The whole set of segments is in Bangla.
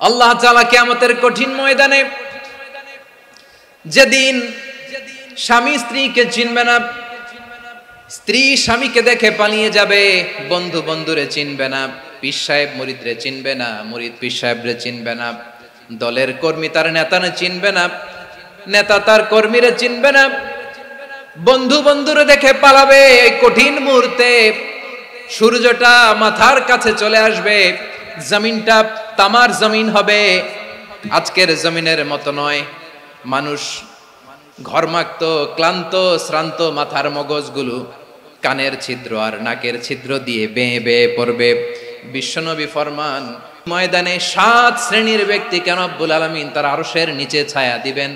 আল্লাহ তাআলা কিয়ামতের কঠিন ময়দানে যেদিন স্বামী স্ত্রীকে চিনবে না, স্ত্রী স্বামীকে দেখে পালিয়ে যাবে, বন্ধু বন্ধুরে চিনবে না, পীর সাহেব মুরিদরে চিনবে না, মুরিদ পীর সাহেবরে চিনবে না, দলের কর্মী তার নেতারে চিনবে না, নেতা তার কর্মীরে চিনবে না, বন্ধু বন্ধুরে দেখে পালাবে। এই কঠিন মুহূর্তে সূর্যটা মাথার কাছে চলে আসবে, জমিনটা তামার জমিন হবে, আজকের জমিনের মতো নয়। মানুষ ঘর্মাক্ত, ক্লান্ত, শ্রান্ত মাথার মগজগুলো কানের ছিদ্র আর নাকের ছিদ্র দিয়ে বেয়ে বেয়ে পড়বে। বিশ্বনবী ফরমান, ময়দানে 7 শ্রেণীর ব্যক্তিকে রব্বুল আলামিন তার আরশের নিচে ছায়া দিবেন।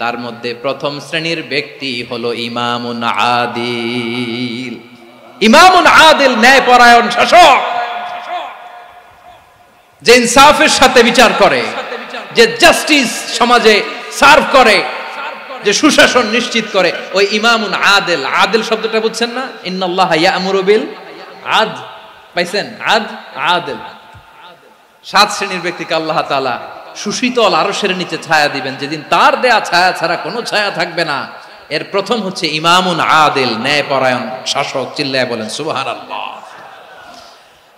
তার মধ্যে প্রথম শ্রেণীর ব্যক্তি হলো ইমামুন আদিল। ইমামুন আদিল, ন্যায়পরায়ণ শাসক, যে ইনসাফের সাথে বিচার করে, যে জাস্টিস সমাজে সার্ভ করে, যে সুশাসন নিশ্চিত করে, ওই ইমামুন আদিল। আদিল শব্দটা বুঝছেন না? ইন্নাল্লাহা ইয়া'মুরু বিল আদল, পাইছেন? আদিল। 7 শ্রেণীর ব্যক্তিকে আল্লাহ তাআলা সুশীতল আরশের নিচে ছায়া দিবেন, যেদিন তার দেয়া ছায়া ছাড়া কোনো ছায়া থাকবে না। এর প্রথম হচ্ছে ইমামুন আদিল, ন্যায়পরায়ণ শাসক। চিল্লায় বলেন সুবহানাল্লাহ।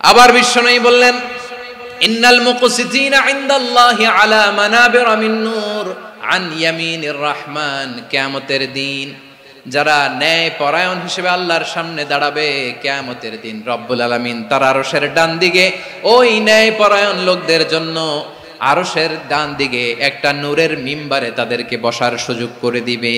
আবার বিশ্বনবী বললেন, ইন্নাল মুকসিতিনা ইনদাল্লাহি আলা মানাবিরা মিন নূর আন ইয়ামিনির রহমান। কিয়ামতের দিন যারা ন্যায়পরায়ণ হিসেবে আল্লাহর সামনে দাঁড়াবে, কিয়ামতের দিন রব্বুল আলামিন তার আরশের ডান দিকে ওই ন্যায়পরায়ণ লোকদের জন্য আরশের ডান দিকে একটা নূরের মিম্বারে তাদেরকে বসার সুযোগ করে দিবে।